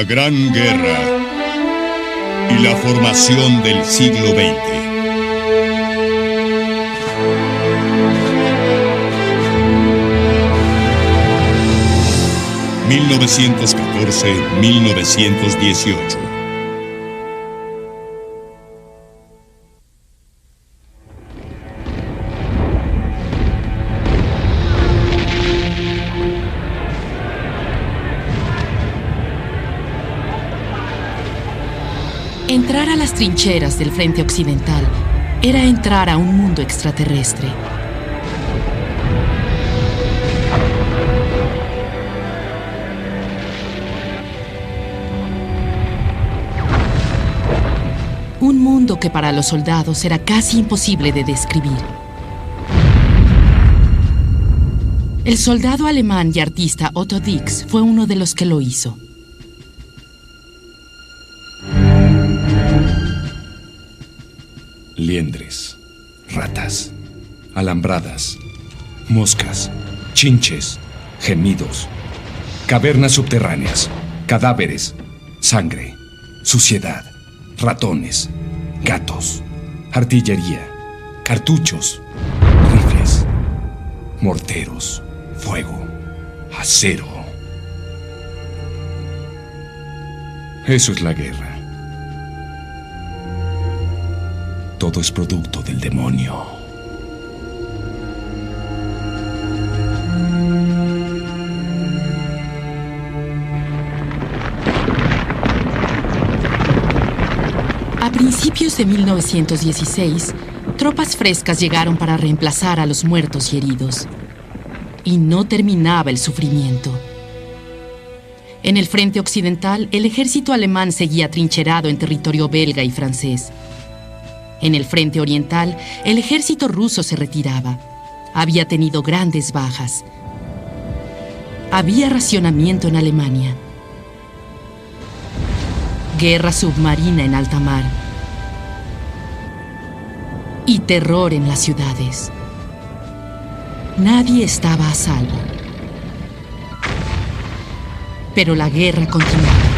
La Gran Guerra y la formación del siglo XX. (1914-1918). Entrar a las trincheras del frente occidental era entrar a un mundo extraterrestre. Un mundo que para los soldados era casi imposible de describir. El soldado alemán y artista Otto Dix fue uno de los que lo hizo. Liendres, ratas, alambradas, moscas, chinches, gemidos, cavernas subterráneas, cadáveres, sangre, suciedad, ratones, gatos, artillería, cartuchos, rifles, morteros, fuego, acero. Eso es la guerra. Todo es producto del demonio. A principios de 1916, tropas frescas llegaron para reemplazar a los muertos y heridos. Y no terminaba el sufrimiento. En el frente occidental, el ejército alemán seguía trincherado en territorio belga y francés. En el frente oriental, el ejército ruso se retiraba. Había tenido grandes bajas. Había racionamiento en Alemania. Guerra submarina en alta mar. Y terror en las ciudades. Nadie estaba a salvo. Pero la guerra continuaba.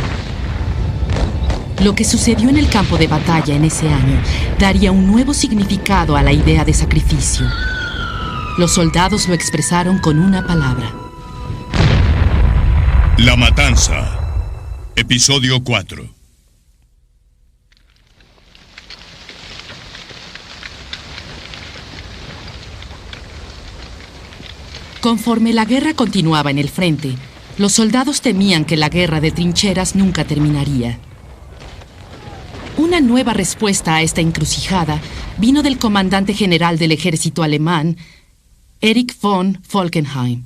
Lo que sucedió en el campo de batalla en ese año daría un nuevo significado a la idea de sacrificio. Los soldados lo expresaron con una palabra. La Matanza. Episodio 4. Conforme la guerra continuaba en el frente, los soldados temían que la guerra de trincheras nunca terminaría. Una nueva respuesta a esta encrucijada vino del comandante general del ejército alemán, Erich von Falkenhayn.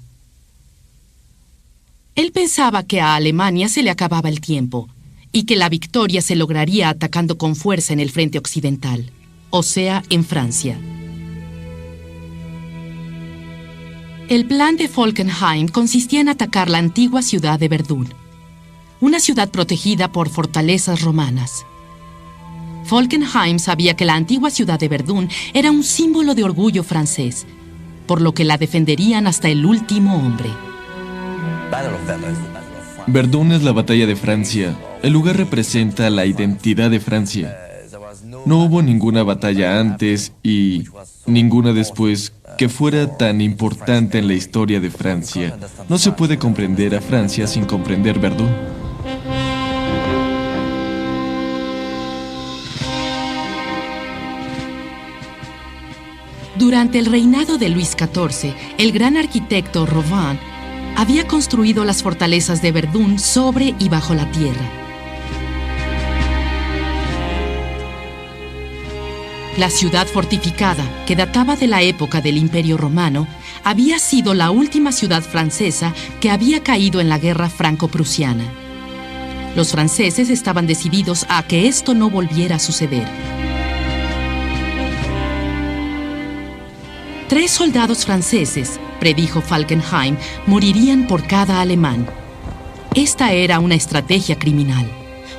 Él pensaba que a Alemania se le acababa el tiempo y que la victoria se lograría atacando con fuerza en el frente occidental, o sea, en Francia. El plan de Falkenhayn consistía en atacar la antigua ciudad de Verdún, una ciudad protegida por fortalezas romanas. Falkenhayn sabía que la antigua ciudad de Verdún era un símbolo de orgullo francés, por lo que la defenderían hasta el último hombre. Verdún es la batalla de Francia. El lugar representa la identidad de Francia. No hubo ninguna batalla antes y ninguna después que fuera tan importante en la historia de Francia. No se puede comprender a Francia sin comprender Verdún. Durante el reinado de Luis XIV, el gran arquitecto Robin había construido las fortalezas de Verdún sobre y bajo la tierra. La ciudad fortificada, que databa de la época del Imperio Romano, había sido la última ciudad francesa que había caído en la guerra franco-prusiana. Los franceses estaban decididos a que esto no volviera a suceder. 3 soldados franceses, predijo Falkenhayn, morirían por cada alemán. Esta era una estrategia criminal.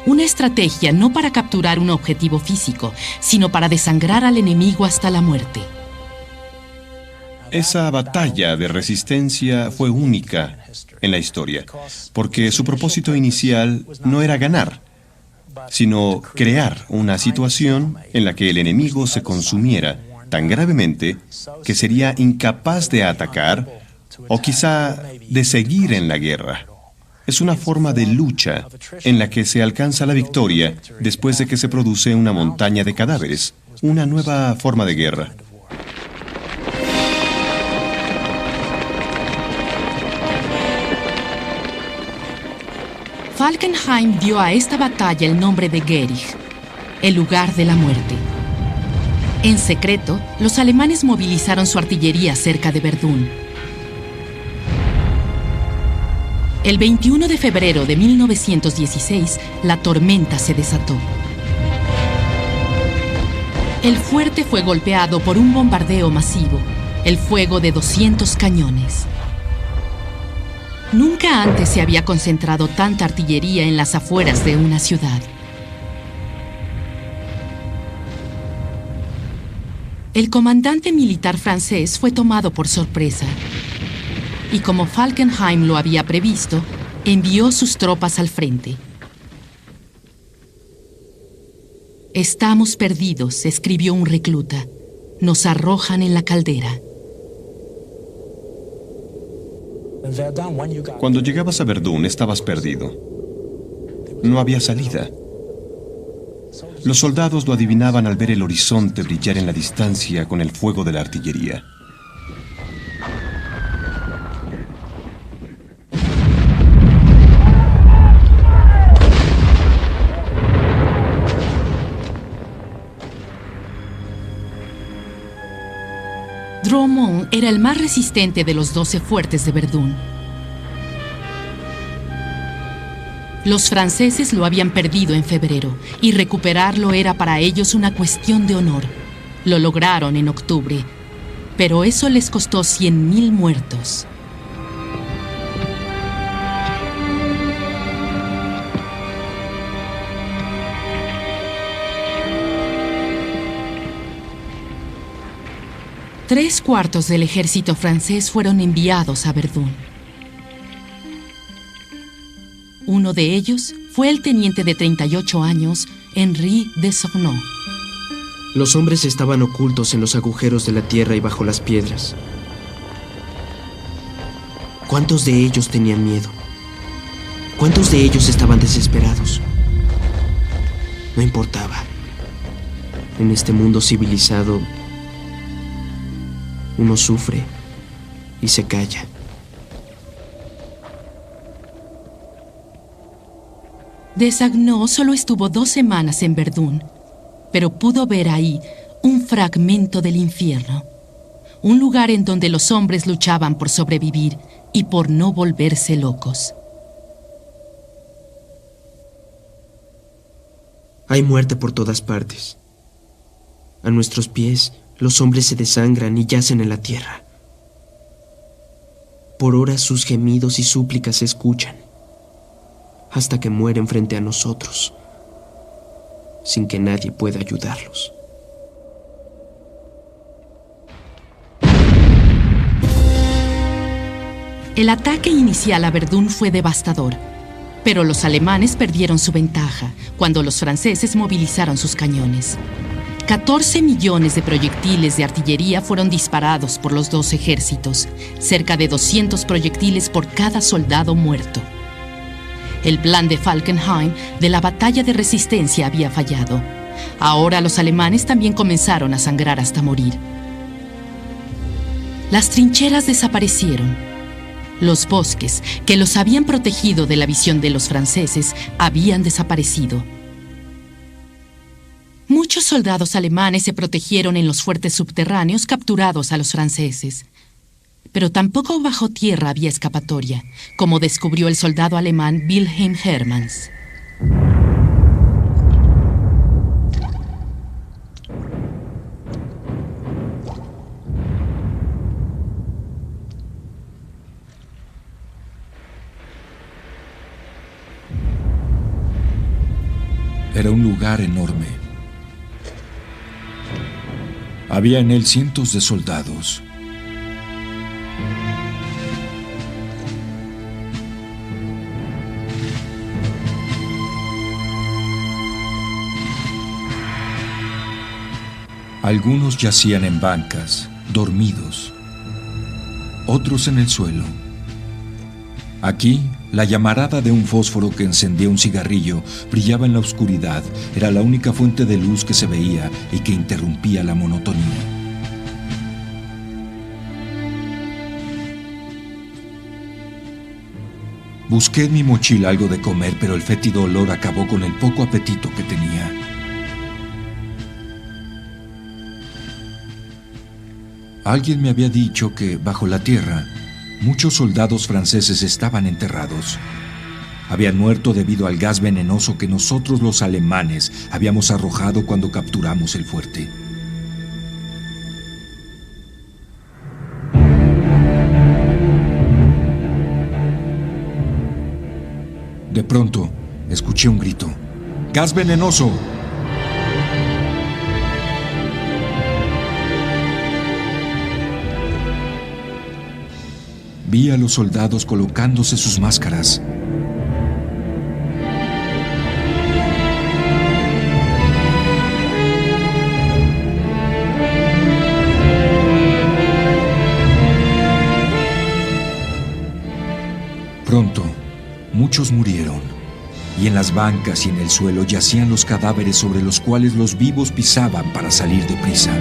Una estrategia no para capturar un objetivo físico, sino para desangrar al enemigo hasta la muerte. Esa batalla de resistencia fue única en la historia, porque su propósito inicial no era ganar, sino crear una situación en la que el enemigo se consumiera tan gravemente que sería incapaz de atacar o quizá de seguir en la guerra. Es una forma de lucha en la que se alcanza la victoria después de que se produce una montaña de cadáveres, una nueva forma de guerra. Falkenhayn dio a esta batalla el nombre de Gering, el lugar de la muerte. En secreto, los alemanes movilizaron su artillería cerca de Verdún. El 21 de febrero de 1916, la tormenta se desató. El fuerte fue golpeado por un bombardeo masivo, el fuego de 200 cañones. Nunca antes se había concentrado tanta artillería en las afueras de una ciudad. El comandante militar francés fue tomado por sorpresa. Y como Falkenhayn lo había previsto, envió sus tropas al frente. «Estamos perdidos», escribió un recluta. «Nos arrojan en la caldera». Cuando llegabas a Verdún, estabas perdido. No había salida. Los soldados lo adivinaban al ver el horizonte brillar en la distancia con el fuego de la artillería. Droumont era el más resistente de los 12 fuertes de Verdún. Los franceses lo habían perdido en febrero y recuperarlo era para ellos una cuestión de honor. Lo lograron en octubre, pero eso les costó 100.000 muertos. Tres cuartos del ejército francés fueron enviados a Verdún. Uno de ellos fue el teniente de 38 años, Henri de Sorneau. Los hombres estaban ocultos en los agujeros de la tierra y bajo las piedras. ¿Cuántos de ellos tenían miedo? ¿Cuántos de ellos estaban desesperados? No importaba. En este mundo civilizado, uno sufre y se calla. Desagneaux solo estuvo 2 semanas en Verdún, pero pudo ver ahí un fragmento del infierno, un lugar en donde los hombres luchaban por sobrevivir y por no volverse locos. Hay muerte por todas partes. A nuestros pies, los hombres se desangran y yacen en la tierra. Por horas sus gemidos y súplicas se escuchan, hasta que mueren frente a nosotros, sin que nadie pueda ayudarlos. El ataque inicial a Verdún fue devastador, pero los alemanes perdieron su ventaja cuando los franceses movilizaron sus cañones. 14 millones de proyectiles de artillería fueron disparados por los 2 ejércitos, cerca de 200 proyectiles por cada soldado muerto. El plan de Falkenhayn de la batalla de resistencia había fallado. Ahora los alemanes también comenzaron a sangrar hasta morir. Las trincheras desaparecieron. Los bosques, que los habían protegido de la visión de los franceses, habían desaparecido. Muchos soldados alemanes se protegieron en los fuertes subterráneos capturados a los franceses. Pero tampoco bajo tierra había escapatoria, como descubrió el soldado alemán Wilhelm Hermanns. Era un lugar enorme. Había en él cientos de soldados, Algunos yacían en bancas, dormidos, otros en el suelo. Aquí, la llamarada de un fósforo que encendía un cigarrillo brillaba en la oscuridad. Era la única fuente de luz que se veía y que interrumpía la monotonía. Busqué en mi mochila algo de comer, pero el fétido olor acabó con el poco apetito que tenía. Alguien me había dicho que, bajo la tierra, muchos soldados franceses estaban enterrados. Habían muerto debido al gas venenoso que nosotros los alemanes habíamos arrojado cuando capturamos el fuerte. De pronto, escuché un grito. ¡Gas venenoso! Vi a los soldados colocándose sus máscaras. Pronto, muchos murieron, y en las bancas y en el suelo yacían los cadáveres sobre los cuales los vivos pisaban para salir deprisa.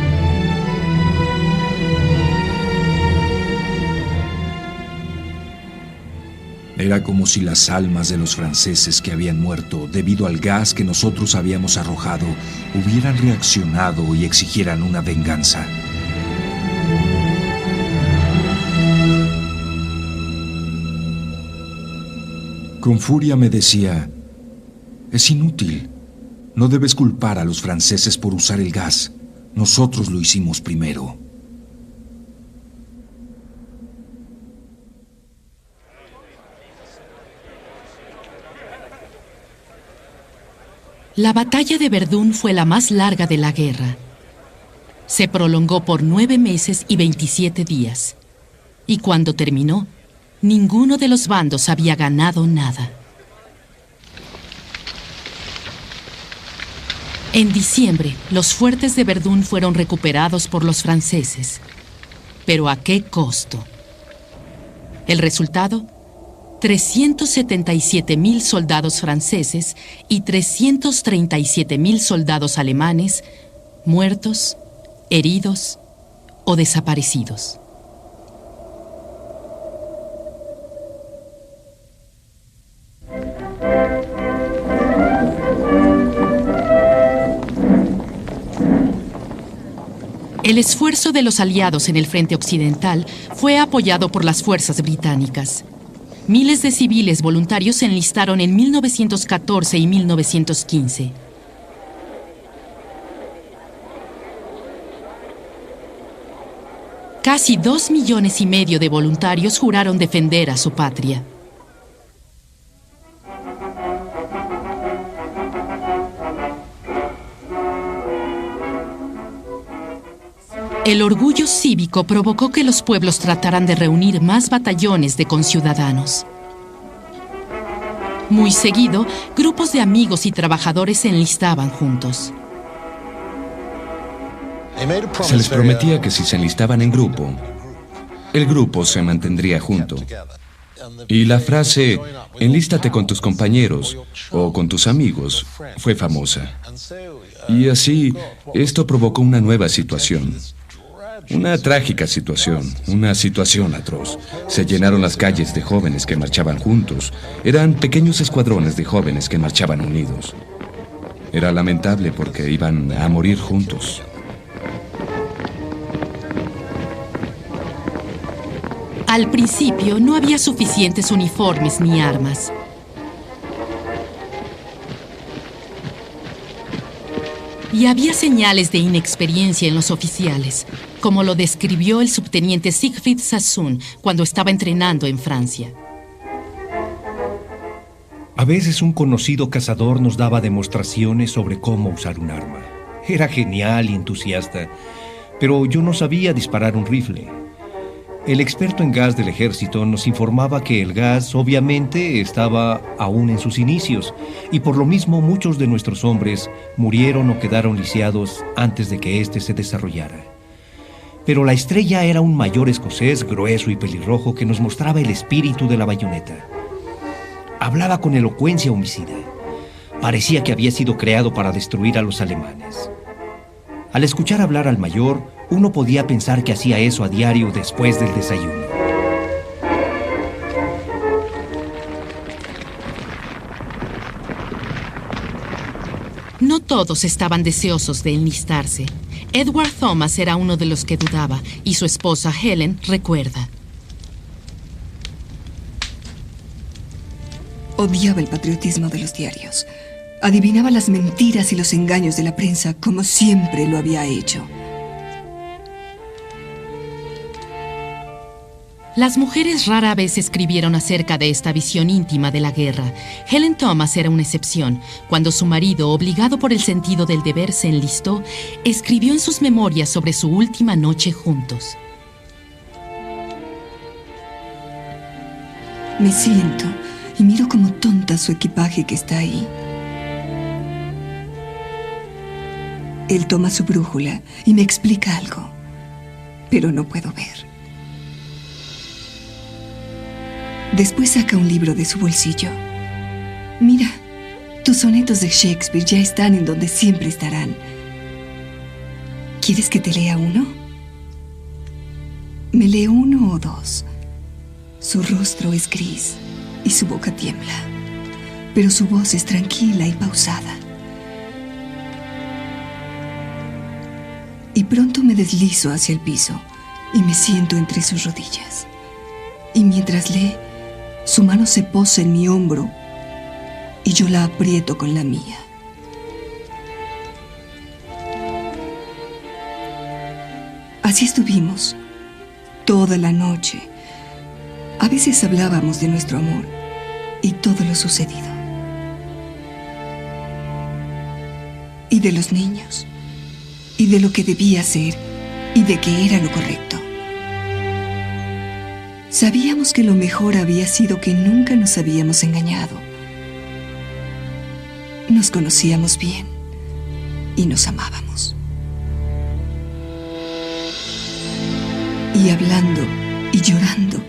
Era como si las almas de los franceses que habían muerto debido al gas que nosotros habíamos arrojado hubieran reaccionado y exigieran una venganza. Con furia me decía: es inútil, no debes culpar a los franceses por usar el gas, nosotros lo hicimos primero. La batalla de Verdún fue la más larga de la guerra. Se prolongó por 9 meses y 27 días. Y cuando terminó, ninguno de los bandos había ganado nada. En diciembre, los fuertes de Verdún fueron recuperados por los franceses. ¿Pero a qué costo? El resultado: 377.000 soldados franceses y 337.000 soldados alemanes muertos, heridos o desaparecidos. El esfuerzo de los aliados en el frente occidental fue apoyado por las fuerzas británicas. Miles de civiles voluntarios se enlistaron en 1914 y 1915. Casi 2,5 millones de voluntarios juraron defender a su patria. El orgullo cívico provocó que los pueblos trataran de reunir más batallones de conciudadanos. Muy seguido, grupos de amigos y trabajadores se enlistaban juntos. Se les prometía que si se enlistaban en grupo, el grupo se mantendría junto. Y la frase "enlístate con tus compañeros" o "con tus amigos" fue famosa. Y así, esto provocó una nueva situación. Una trágica situación, una situación atroz. Se llenaron las calles de jóvenes que marchaban juntos. Eran pequeños escuadrones de jóvenes que marchaban unidos. Era lamentable porque iban a morir juntos. Al principio no había suficientes uniformes ni armas. Y había señales de inexperiencia en los oficiales, como lo describió el subteniente Siegfried Sassoon cuando estaba entrenando en Francia. A veces un conocido cazador nos daba demostraciones sobre cómo usar un arma. Era genial y entusiasta, pero yo no sabía disparar un rifle. El experto en gas del ejército nos informaba que el gas obviamente estaba aún en sus inicios y por lo mismo muchos de nuestros hombres murieron o quedaron lisiados antes de que éste se desarrollara. Pero la estrella era un mayor escocés grueso y pelirrojo que nos mostraba el espíritu de la bayoneta. Hablaba con elocuencia homicida. Parecía que había sido creado para destruir a los alemanes. Al escuchar hablar al mayor, uno podía pensar que hacía eso a diario después del desayuno. No todos estaban deseosos de enlistarse. Edward Thomas era uno de los que dudaba, y su esposa Helen recuerda. Odiaba el patriotismo de los diarios. Adivinaba las mentiras y los engaños de la prensa como siempre lo había hecho. Las mujeres rara vez escribieron acerca de esta visión íntima de la guerra. Helen Thomas era una excepción. Cuando su marido, obligado por el sentido del deber, se enlistó, escribió en sus memorias sobre su última noche juntos. Me siento y miro como tonta su equipaje que está ahí. Él toma su brújula y me explica algo, pero no puedo ver. Después saca un libro de su bolsillo. Mira, tus sonetos de Shakespeare ya están en donde siempre estarán. ¿Quieres que te lea uno? Me lee uno o dos. Su rostro es gris y su boca tiembla, pero su voz es tranquila y pausada. Y pronto me deslizo hacia el piso y me siento entre sus rodillas. Y mientras lee, su mano se posa en mi hombro y yo la aprieto con la mía. Así estuvimos toda la noche. A veces hablábamos de nuestro amor y todo lo sucedido. Y de los niños, y de lo que debía ser, y de que era lo correcto. Sabíamos que lo mejor había sido que nunca nos habíamos engañado. Nos conocíamos bien y nos amábamos. Y hablando y llorando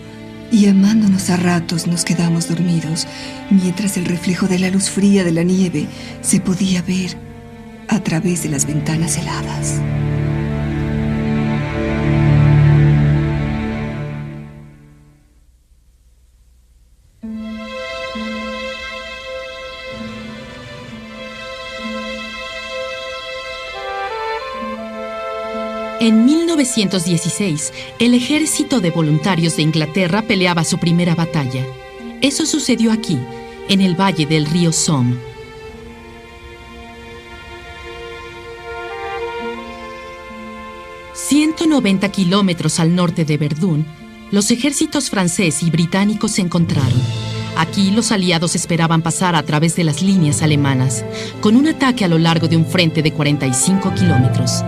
y amándonos a ratos nos quedamos dormidos, mientras el reflejo de la luz fría de la nieve se podía ver a través de las ventanas heladas. En 1916, el ejército de voluntarios de Inglaterra peleaba su primera batalla. Eso sucedió aquí, en el valle del río Somme. A 190 kilómetros al norte de Verdún, los ejércitos francés y británico se encontraron. Aquí los aliados esperaban pasar a través de las líneas alemanas, con un ataque a lo largo de un frente de 45 kilómetros.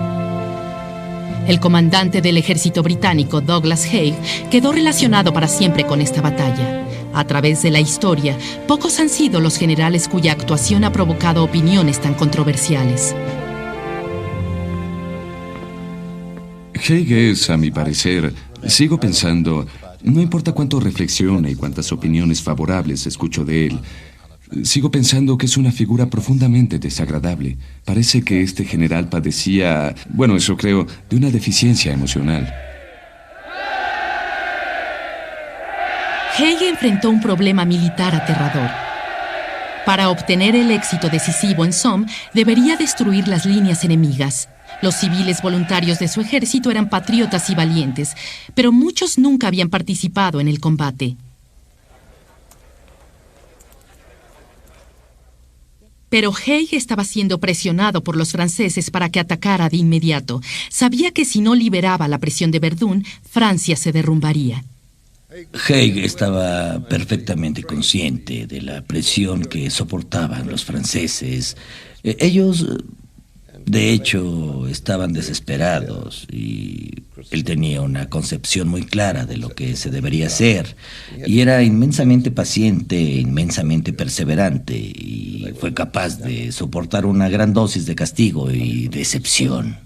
El comandante del ejército británico, Douglas Haig, quedó relacionado para siempre con esta batalla. A través de la historia, pocos han sido los generales cuya actuación ha provocado opiniones tan controversiales. Haig es, a mi parecer, sigo pensando, no importa cuánto reflexione y cuántas opiniones favorables escucho de él, sigo pensando que es una figura profundamente desagradable. Parece que este general padecía, bueno, eso creo, de una deficiencia emocional. Haig enfrentó un problema militar aterrador. Para obtener el éxito decisivo en Somme, debería destruir las líneas enemigas. Los civiles voluntarios de su ejército eran patriotas y valientes, pero muchos nunca habían participado en el combate. Pero Haig estaba siendo presionado por los franceses para que atacara de inmediato. Sabía que si no liberaba la presión de Verdún, Francia se derrumbaría. Haig estaba perfectamente consciente de la presión que soportaban los franceses. Ellos De hecho, estaban desesperados y él tenía una concepción muy clara de lo que se debería hacer y era inmensamente paciente, inmensamente perseverante y fue capaz de soportar una gran dosis de castigo y decepción.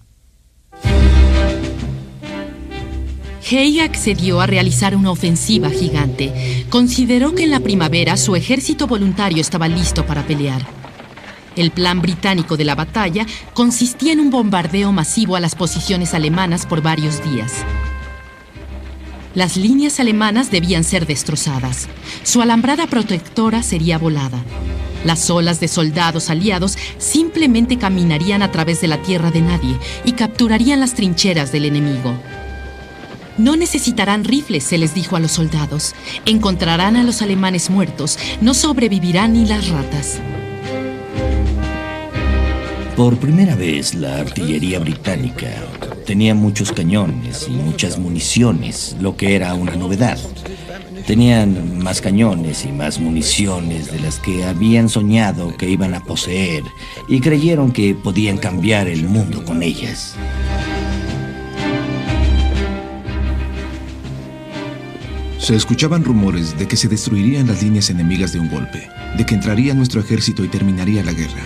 Haig accedió a realizar una ofensiva gigante. Consideró que en la primavera su ejército voluntario estaba listo para pelear. El plan británico de la batalla consistía en un bombardeo masivo a las posiciones alemanas por varios días. Las líneas alemanas debían ser destrozadas. Su alambrada protectora sería volada. Las olas de soldados aliados simplemente caminarían a través de la tierra de nadie y capturarían las trincheras del enemigo. No necesitarán rifles, se les dijo a los soldados. Encontrarán a los alemanes muertos. No sobrevivirán ni las ratas. Por primera vez, la artillería británica tenía muchos cañones y muchas municiones, lo que era una novedad. Tenían más cañones y más municiones de las que habían soñado que iban a poseer y creyeron que podían cambiar el mundo con ellas. Se escuchaban rumores de que se destruirían las líneas enemigas de un golpe, de que entraría nuestro ejército y terminaría la guerra.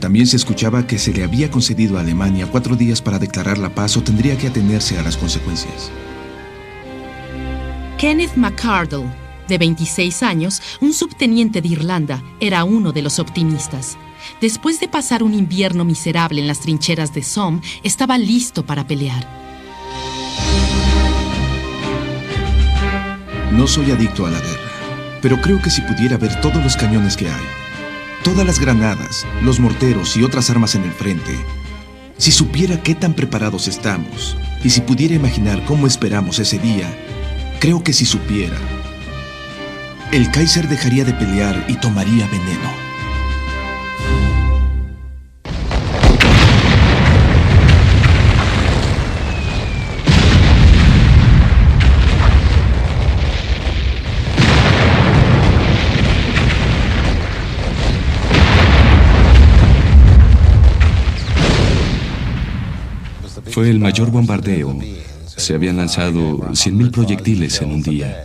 También se escuchaba que se le había concedido a Alemania 4 días para declarar la paz o tendría que atenerse a las consecuencias. Kenneth McCardle, de 26 años, un subteniente de Irlanda, era uno de los optimistas. Después de pasar un invierno miserable en las trincheras de Somme, estaba listo para pelear. No soy adicto a la guerra, pero creo que si pudiera ver todos los cañones que hay, todas las granadas, los morteros y otras armas en el frente, si supiera qué tan preparados estamos y si pudiera imaginar cómo esperamos ese día, creo que si supiera, el Kaiser dejaría de pelear y tomaría veneno. Fue el mayor bombardeo. Se habían lanzado 100.000 proyectiles en un día.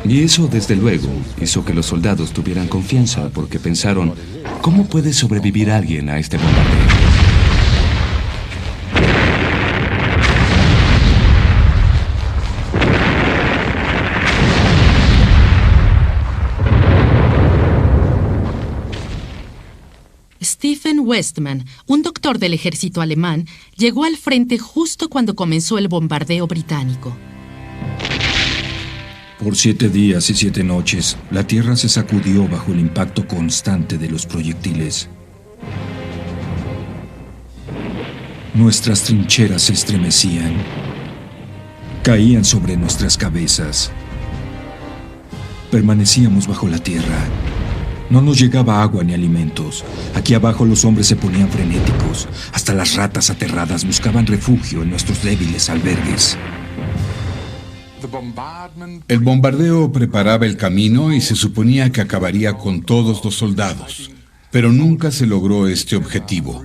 Y eso, desde luego, hizo que los soldados tuvieran confianza porque pensaron, ¿cómo puede sobrevivir alguien a este bombardeo? Stephen Westman, un doctor del ejército alemán, llegó al frente justo cuando comenzó el bombardeo británico. Por 7 días y 7 noches, la tierra se sacudió bajo el impacto constante de los proyectiles. Nuestras trincheras se estremecían, caían sobre nuestras cabezas. Permanecíamos bajo la tierra. No nos llegaba agua ni alimentos. Aquí abajo los hombres se ponían frenéticos. Hasta las ratas aterradas buscaban refugio en nuestros débiles albergues. El bombardeo preparaba el camino y se suponía que acabaría con todos los soldados, pero nunca se logró este objetivo.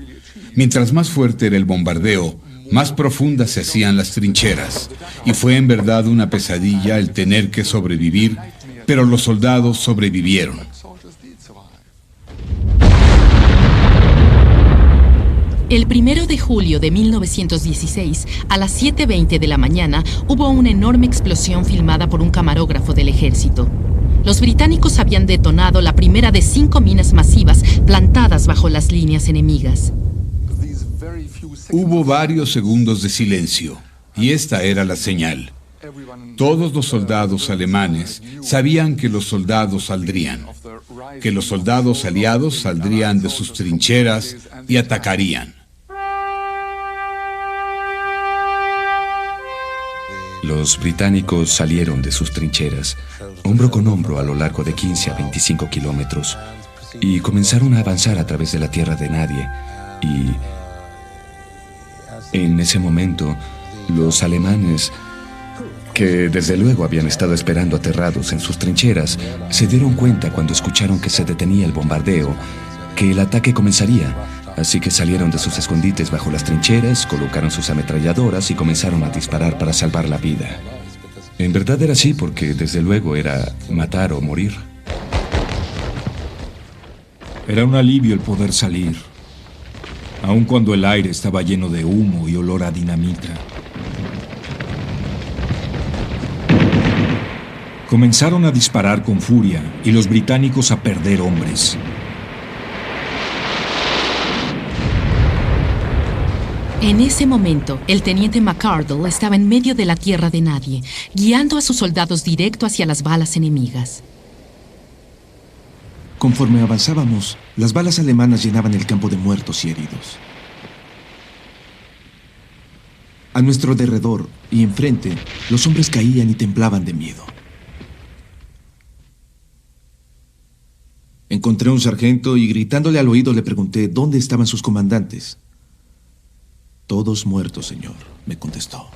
Mientras más fuerte era el bombardeo, más profundas se hacían las trincheras, y fue en verdad una pesadilla el tener que sobrevivir, pero los soldados sobrevivieron. El 1 de julio de 1916, a las 7:20 de la mañana, hubo una enorme explosión filmada por un camarógrafo del ejército. Los británicos habían detonado la primera de 5 minas masivas plantadas bajo las líneas enemigas. Hubo varios segundos de silencio, y esta era la señal. Todos los soldados alemanes sabían que los soldados saldrían, que los soldados aliados saldrían de sus trincheras y atacarían. Los británicos salieron de sus trincheras, hombro con hombro a lo largo de 15 a 25 kilómetros, y comenzaron a avanzar a través de la tierra de nadie. Y en ese momento, los alemanes, que desde luego habían estado esperando aterrados en sus trincheras, se dieron cuenta cuando escucharon que se detenía el bombardeo que el ataque comenzaría, así que salieron de sus escondites bajo las trincheras, colocaron sus ametralladoras y comenzaron a disparar para salvar la vida. En verdad era así porque, desde luego, era matar o morir. Era un alivio el poder salir, aun cuando el aire estaba lleno de humo y olor a dinamita. Comenzaron a disparar con furia y los británicos a perder hombres. En ese momento, el teniente McArdle estaba en medio de la tierra de nadie, guiando a sus soldados directo hacia las balas enemigas. Conforme avanzábamos, las balas alemanas llenaban el campo de muertos y heridos. A nuestro derredor y enfrente, los hombres caían y temblaban de miedo. Encontré a un sargento y gritándole al oído le pregunté dónde estaban sus comandantes. Todos muertos, señor, me contestó.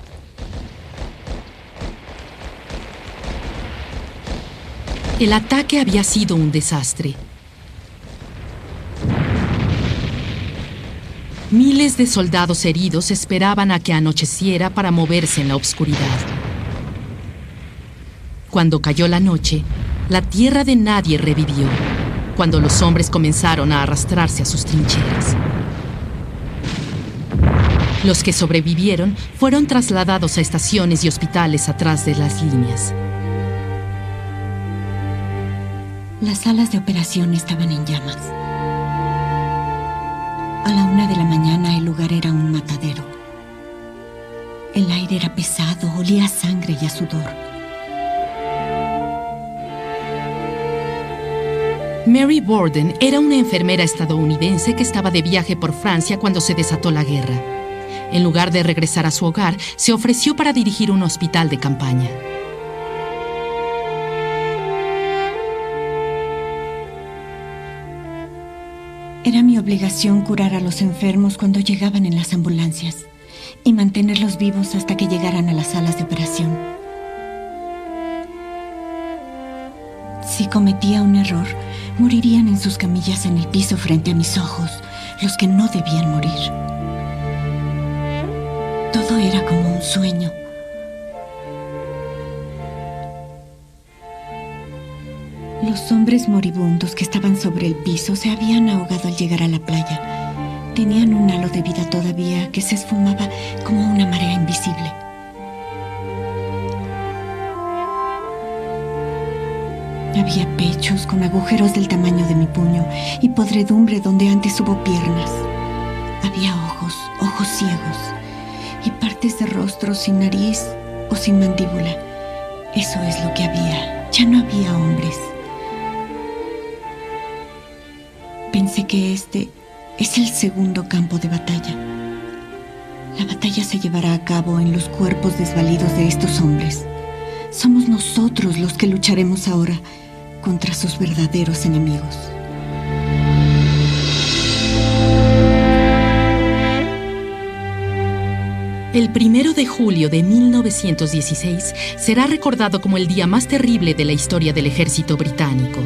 El ataque había sido un desastre. Miles de soldados heridos esperaban a que anocheciera para moverse en la oscuridad. Cuando cayó la noche, la tierra de nadie revivió, cuando los hombres comenzaron a arrastrarse a sus trincheras. Los que sobrevivieron fueron trasladados a estaciones y hospitales atrás de las líneas. Las salas de operación estaban en llamas. A la 1 de la mañana el lugar era un matadero. El aire era pesado, olía a sangre y a sudor. Mary Borden era una enfermera estadounidense que estaba de viaje por Francia cuando se desató la guerra. En lugar de regresar a su hogar, se ofreció para dirigir un hospital de campaña. Era mi obligación curar a los enfermos cuando llegaban en las ambulancias y mantenerlos vivos hasta que llegaran a las salas de operación. Si cometía un error, morirían en sus camillas en el piso frente a mis ojos, los que no debían morir. Todo era como un sueño. Los hombres moribundos que estaban sobre el piso se habían ahogado al llegar a la playa. Tenían un halo de vida todavía que se esfumaba como una marea invisible. Había pechos con agujeros del tamaño de mi puño y podredumbre donde antes hubo piernas. Había ojos ciegos y partes de rostro sin nariz o sin mandíbula. Eso es lo que había. Ya no había hombres. Pensé que este es el segundo campo de batalla. La batalla se llevará a cabo en los cuerpos desvalidos de estos hombres. Somos nosotros los que lucharemos ahora contra sus verdaderos enemigos. El 1 de julio de 1916 será recordado como el día más terrible de la historia del ejército británico.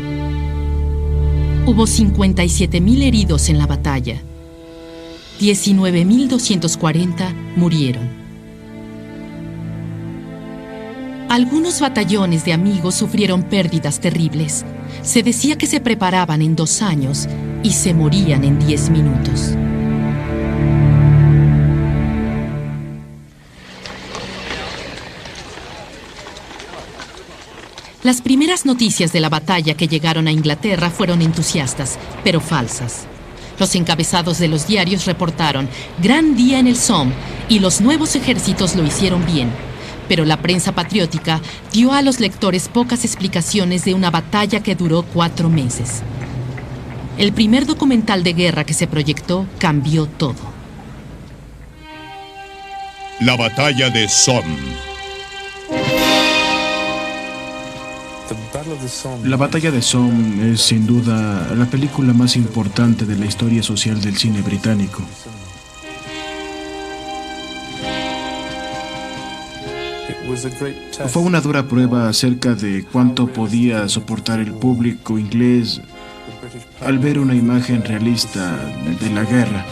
Hubo 57,000 heridos en la batalla. 19,240 murieron. Algunos batallones de amigos sufrieron pérdidas terribles. Se decía que se preparaban en 2 años y se morían en 10 minutos. Las primeras noticias de la batalla que llegaron a Inglaterra fueron entusiastas, pero falsas. Los encabezados de los diarios reportaron "Gran día en el Somme" y los nuevos ejércitos lo hicieron bien. Pero la prensa patriótica dio a los lectores pocas explicaciones de una batalla que duró 4 meses. El primer documental de guerra que se proyectó cambió todo. La batalla de Somme. La batalla de Somme es sin duda la película más importante de la historia social del cine británico. Fue una dura prueba acerca de cuánto podía soportar el público inglés al ver una imagen realista de la guerra.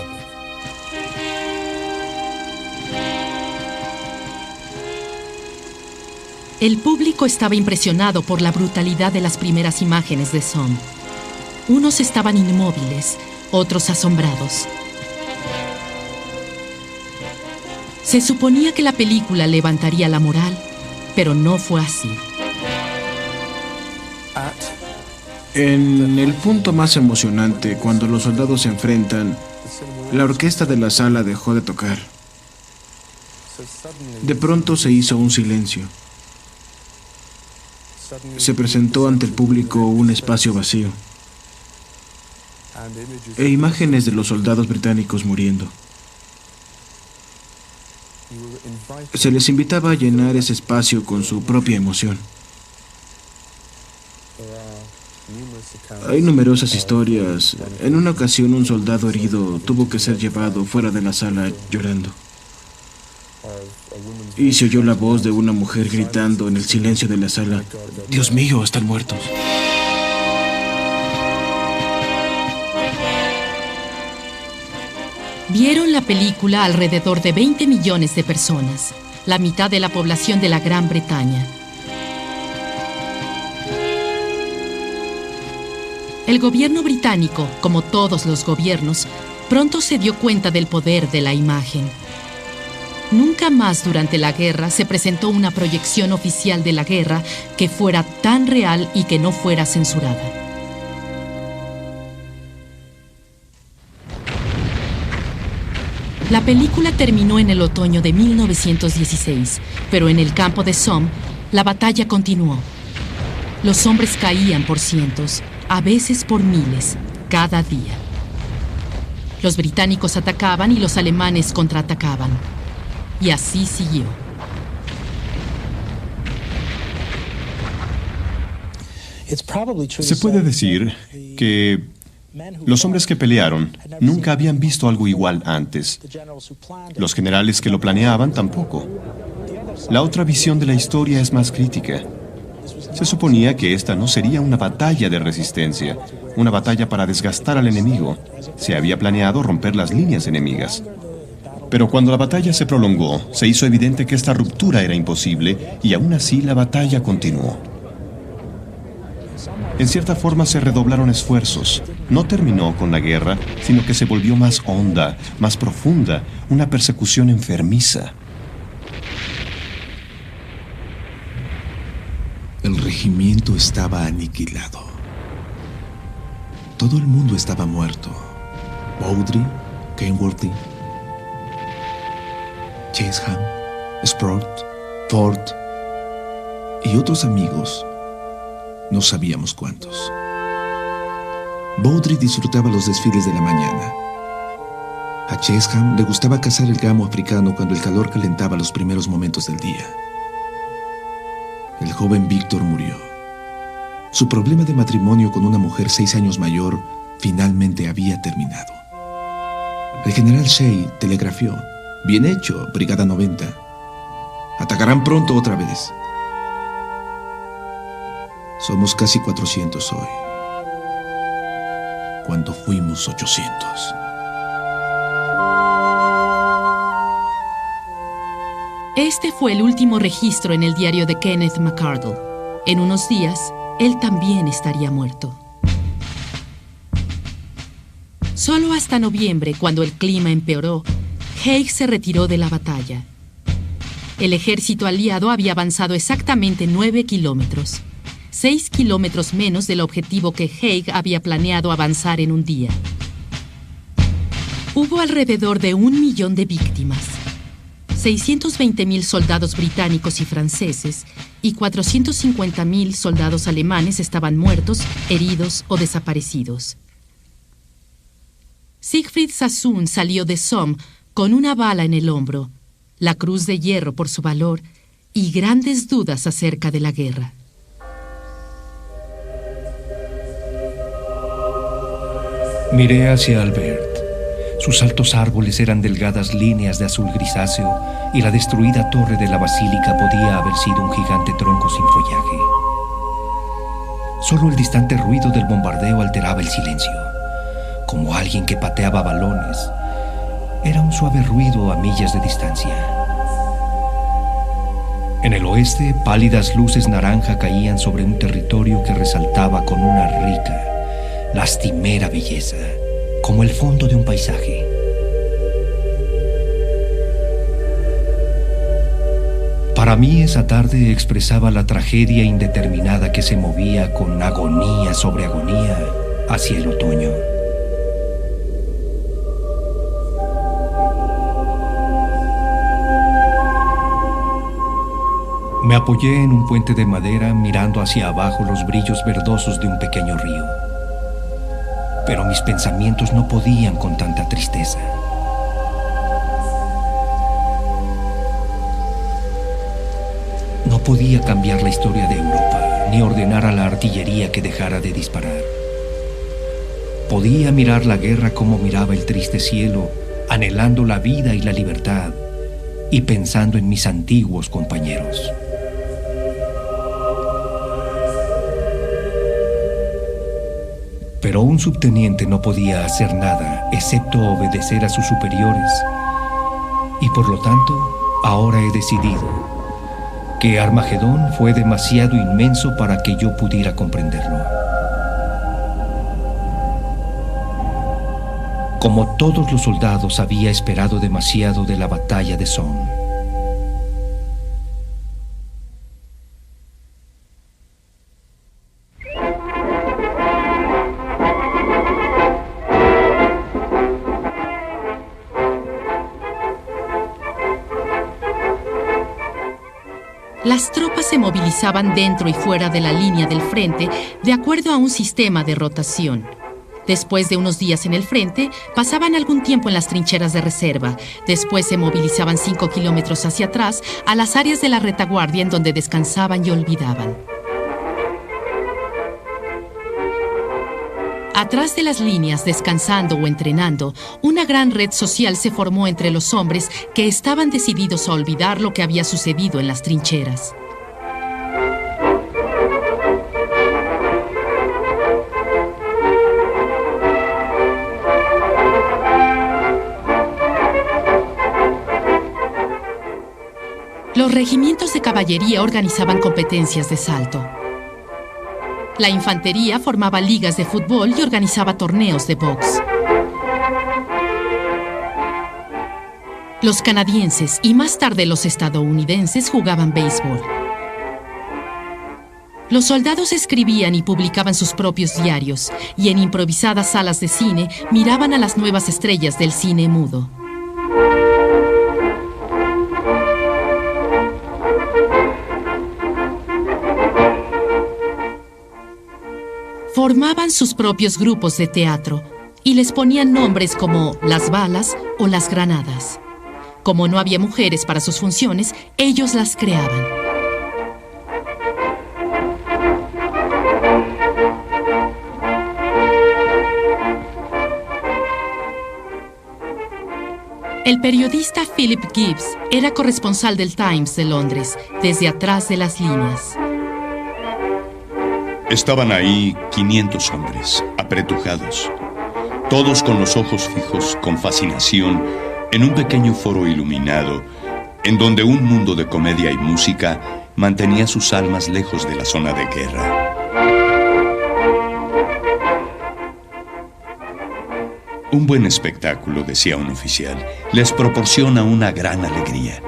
El público estaba impresionado por la brutalidad de las primeras imágenes de Somme. Unos estaban inmóviles, otros asombrados. Se suponía que la película levantaría la moral, pero no fue así. En el punto más emocionante, cuando los soldados se enfrentan, la orquesta de la sala dejó de tocar. De pronto se hizo un silencio. Se presentó ante el público un espacio vacío e imágenes de los soldados británicos muriendo. Se les invitaba a llenar ese espacio con su propia emoción. Hay numerosas historias. En una ocasión un soldado herido tuvo que ser llevado fuera de la sala llorando. Y se oyó la voz de una mujer gritando en el silencio de la sala: «Dios mío, están muertos». Vieron la película alrededor de 20 millones de personas, la mitad de la población de la Gran Bretaña. El gobierno británico, como todos los gobiernos, pronto se dio cuenta del poder de la imagen. Nunca más durante la guerra se presentó una proyección oficial de la guerra que fuera tan real y que no fuera censurada. La película terminó en el otoño de 1916, pero en el campo de Somme, la batalla continuó. Los hombres caían por cientos, a veces por miles, cada día. Los británicos atacaban y los alemanes contraatacaban. Y así siguió. Se puede decir que los hombres que pelearon nunca habían visto algo igual antes. Los generales que lo planeaban tampoco. La otra visión de la historia es más crítica. Se suponía que esta no sería una batalla de resistencia, una batalla para desgastar al enemigo. Se había planeado romper las líneas enemigas. Pero cuando la batalla se prolongó, se hizo evidente que esta ruptura era imposible y aún así la batalla continuó. En cierta forma se redoblaron esfuerzos. No terminó con la guerra, sino que se volvió más honda, más profunda, una persecución enfermiza. El regimiento estaba aniquilado. Todo el mundo estaba muerto. Bowdry, Kenworthy, Chesham, Sprott, Ford y otros amigos, no sabíamos cuántos. Bowdry disfrutaba los desfiles de la mañana. A Chesham le gustaba cazar el gamo africano cuando el calor calentaba los primeros momentos del día. El joven Víctor murió. Su problema de matrimonio con una mujer 6 años mayor finalmente había terminado. El general Shea telegrafió: «Bien hecho, Brigada 90. Atacarán pronto otra vez». Somos casi 400 hoy, cuando fuimos 800. Este fue el último registro en el diario de Kenneth McArdle. En unos días, él también estaría muerto. Solo hasta noviembre, cuando el clima empeoró, Haig se retiró de la batalla. El ejército aliado había avanzado exactamente 9 kilómetros, 6 kilómetros menos del objetivo que Haig había planeado avanzar en un día. Hubo alrededor de 1 millón de víctimas, 620.000 soldados británicos y franceses y 450.000 soldados alemanes estaban muertos, heridos o desaparecidos. Siegfried Sassoon salió de Somme con una bala en el hombro, la cruz de hierro por su valor y grandes dudas acerca de la guerra. Miré hacia Albert. Sus altos árboles eran delgadas líneas de azul grisáceo y la destruida torre de la basílica podía haber sido un gigante tronco sin follaje. Solo el distante ruido del bombardeo alteraba el silencio, como alguien que pateaba balones. Era un suave ruido a millas de distancia. En el oeste, pálidas luces naranja caían sobre un territorio que resaltaba con una rica, lastimera belleza, como el fondo de un paisaje. Para mí esa tarde expresaba la tragedia indeterminada que se movía con agonía sobre agonía hacia el otoño. Me apoyé en un puente de madera mirando hacia abajo los brillos verdosos de un pequeño río. Pero mis pensamientos no podían con tanta tristeza. No podía cambiar la historia de Europa, ni ordenar a la artillería que dejara de disparar. Podía mirar la guerra como miraba el triste cielo, anhelando la vida y la libertad, y pensando en mis antiguos compañeros. Pero un subteniente no podía hacer nada excepto obedecer a sus superiores. Y por lo tanto, ahora he decidido que Armagedón fue demasiado inmenso para que yo pudiera comprenderlo. Como todos los soldados, había esperado demasiado de la batalla de Somme. Las tropas se movilizaban dentro y fuera de la línea del frente de acuerdo a un sistema de rotación. Después de unos días en el frente, pasaban algún tiempo en las trincheras de reserva. Después se movilizaban 5 kilómetros hacia atrás a las áreas de la retaguardia en donde descansaban y olvidaban. Atrás de las líneas, descansando o entrenando, una gran red social se formó entre los hombres que estaban decididos a olvidar lo que había sucedido en las trincheras. Los regimientos de caballería organizaban competencias de salto. La infantería formaba ligas de fútbol y organizaba torneos de box. Los canadienses y más tarde los estadounidenses jugaban béisbol. Los soldados escribían y publicaban sus propios diarios y en improvisadas salas de cine miraban a las nuevas estrellas del cine mudo. Formaban sus propios grupos de teatro y les ponían nombres como las balas o las granadas. Como no había mujeres para sus funciones, ellos las creaban. El periodista Philip Gibbs era corresponsal del Times de Londres, desde atrás de las líneas. Estaban ahí 500 hombres, apretujados, todos con los ojos fijos, con fascinación, en un pequeño foro iluminado, en donde un mundo de comedia y música mantenía sus almas lejos de la zona de guerra. Un buen espectáculo, decía un oficial, les proporciona una gran alegría.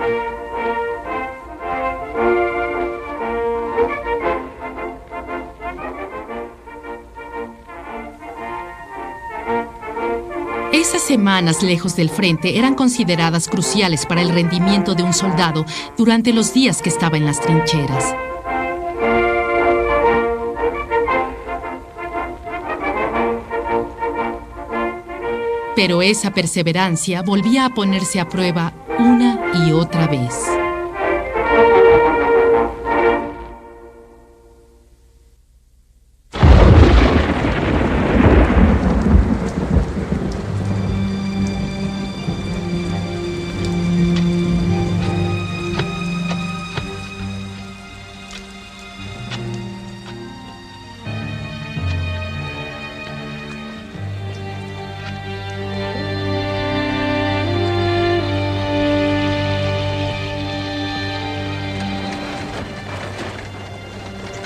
Esas semanas lejos del frente eran consideradas cruciales para el rendimiento de un soldado durante los días que estaba en las trincheras. Pero esa perseverancia volvía a ponerse a prueba una y otra vez.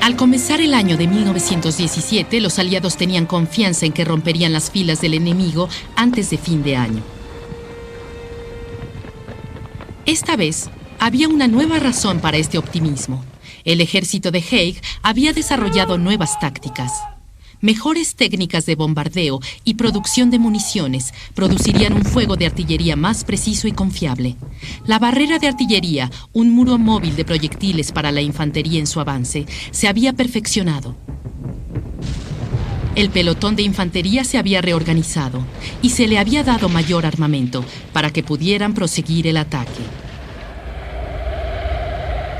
Al comenzar el año de 1917, los aliados tenían confianza en que romperían las filas del enemigo antes de fin de año. Esta vez, había una nueva razón para este optimismo. El ejército de Haig había desarrollado nuevas tácticas. Mejores técnicas de bombardeo y producción de municiones producirían un fuego de artillería más preciso y confiable. La barrera de artillería, un muro móvil de proyectiles para la infantería en su avance, se había perfeccionado. El pelotón de infantería se había reorganizado y se le había dado mayor armamento para que pudieran proseguir el ataque.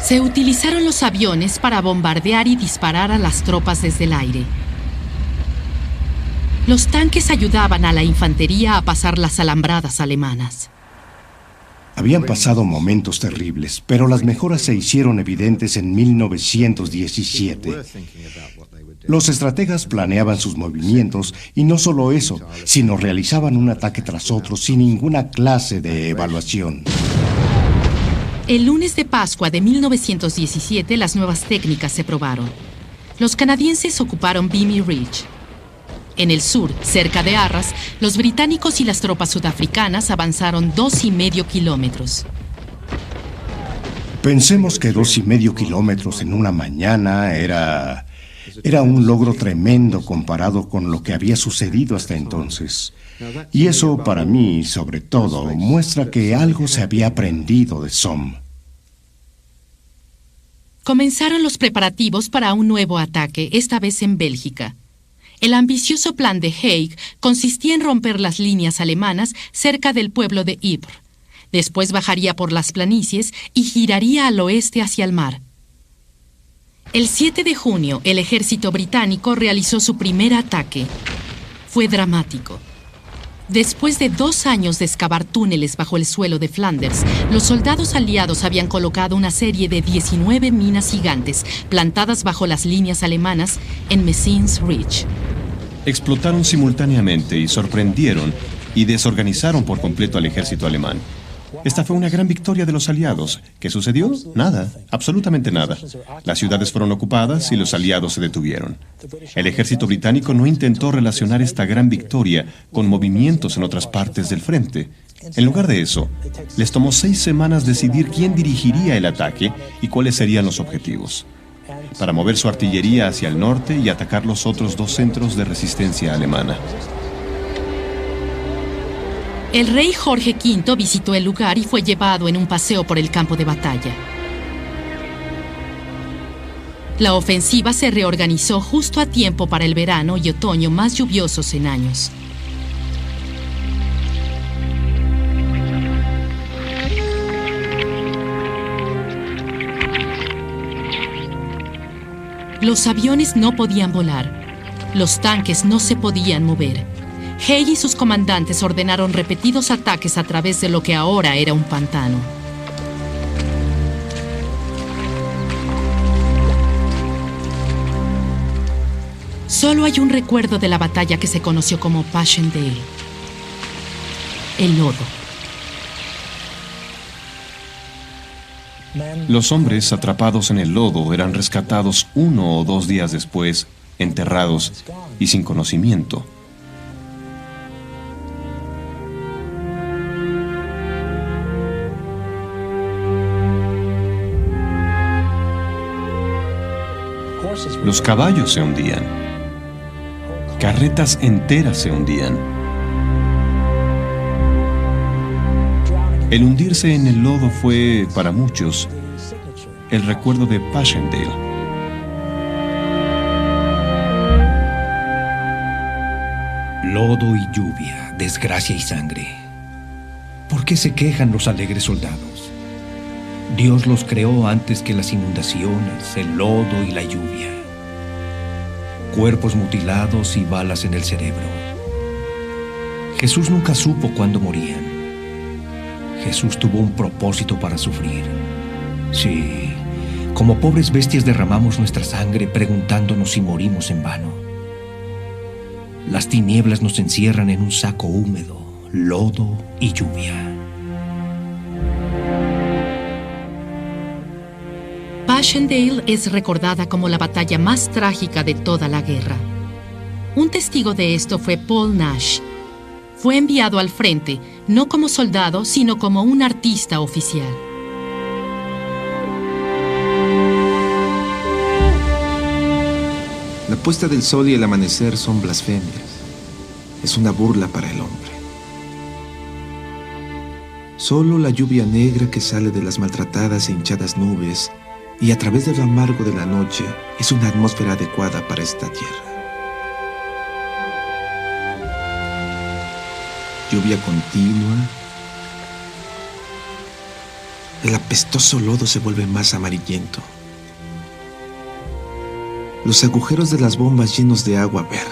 Se utilizaron los aviones para bombardear y disparar a las tropas desde el aire. Los tanques ayudaban a la infantería a pasar las alambradas alemanas. Habían pasado momentos terribles, pero las mejoras se hicieron evidentes en 1917. Los estrategas planeaban sus movimientos y no solo eso, sino realizaban un ataque tras otro sin ninguna clase de evaluación. El lunes de Pascua de 1917, las nuevas técnicas se probaron. Los canadienses ocuparon Vimy Ridge. En el sur, cerca de Arras, los británicos y las tropas sudafricanas avanzaron 2,5 kilómetros. Pensemos que 2,5 kilómetros en una mañana era un logro tremendo comparado con lo que había sucedido hasta entonces. Y eso, para mí, sobre todo, muestra que algo se había aprendido de Somme. Comenzaron los preparativos para un nuevo ataque, esta vez en Bélgica. El ambicioso plan de Haig consistía en romper las líneas alemanas cerca del pueblo de Ypres. Después bajaría por las planicies y giraría al oeste hacia el mar. El 7 de junio, el ejército británico realizó su primer ataque. Fue dramático. Después de 2 años de excavar túneles bajo el suelo de Flanders, los soldados aliados habían colocado una serie de 19 minas gigantes plantadas bajo las líneas alemanas en Messines Ridge. Explotaron simultáneamente y sorprendieron y desorganizaron por completo al ejército alemán. Esta fue una gran victoria de los aliados. ¿Qué sucedió? Nada, absolutamente nada. Las ciudades fueron ocupadas y los aliados se detuvieron. El ejército británico no intentó relacionar esta gran victoria con movimientos en otras partes del frente. En lugar de eso, les tomó 6 semanas decidir quién dirigiría el ataque y cuáles serían los objetivos, para mover su artillería hacia el norte y atacar los otros 2 centros de resistencia alemana. El rey Jorge V visitó el lugar y fue llevado en un paseo por el campo de batalla. La ofensiva se reorganizó justo a tiempo para el verano y otoño más lluviosos en años. Los aviones no podían volar. Los tanques no se podían mover. Haig y sus comandantes ordenaron repetidos ataques a través de lo que ahora era un pantano. Solo hay un recuerdo de la batalla que se conoció como Passchendaele. El lodo. Los hombres atrapados en el lodo eran rescatados 1 o 2 días después, enterrados y sin conocimiento. Los caballos se hundían. Carretas enteras se hundían. El hundirse en el lodo fue, para muchos, el recuerdo de Passchendaele. Lodo y lluvia, desgracia y sangre. ¿Por qué se quejan los alegres soldados? Dios los creó antes que las inundaciones, el lodo y la lluvia. Cuerpos mutilados y balas en el cerebro. Jesús nunca supo cuándo morían. Jesús tuvo un propósito para sufrir. Sí, como pobres bestias derramamos nuestra sangre preguntándonos si morimos en vano. Las tinieblas nos encierran en un saco húmedo, lodo y lluvia. Passchendaele es recordada como la batalla más trágica de toda la guerra. Un testigo de esto fue Paul Nash. Fue enviado al frente, no como soldado, sino como un artista oficial. La puesta del sol y el amanecer son blasfemias. Es una burla para el hombre. Solo la lluvia negra que sale de las maltratadas e hinchadas nubes y a través de lo amargo de la noche es una atmósfera adecuada para esta tierra. Lluvia continua. El apestoso lodo se vuelve más amarillento. Los agujeros de las bombas llenos de agua verde.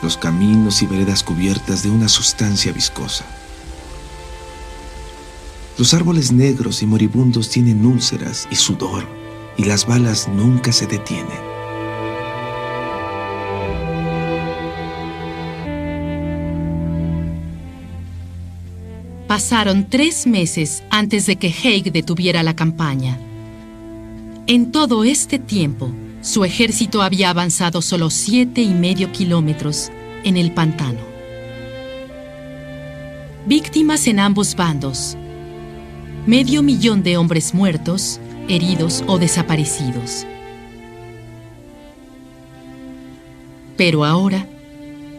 Los caminos y veredas cubiertas de una sustancia viscosa. Los árboles negros y moribundos tienen úlceras y sudor, y las balas nunca se detienen. Pasaron 3 meses antes de que Haig detuviera la campaña. En todo este tiempo, su ejército había avanzado solo 7,5 kilómetros en el pantano. Víctimas en ambos bandos. 500,000 de hombres muertos, heridos o desaparecidos. Pero ahora,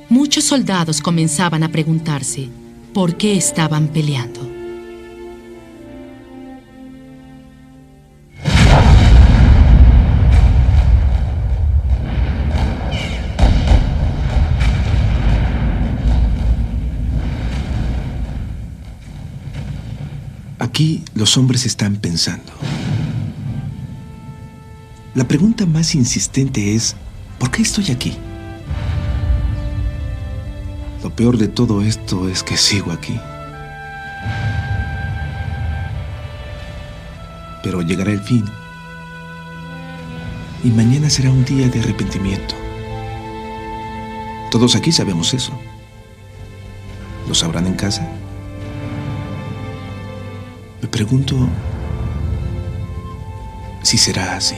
muchos soldados comenzaban a preguntarse por qué estaban peleando. Aquí los hombres están pensando. La pregunta más insistente es, ¿por qué estoy aquí? Lo peor de todo esto es que sigo aquí. Pero llegará el fin. Y mañana será un día de arrepentimiento. Todos aquí sabemos eso. ¿Lo sabrán en casa? Me pregunto si será así.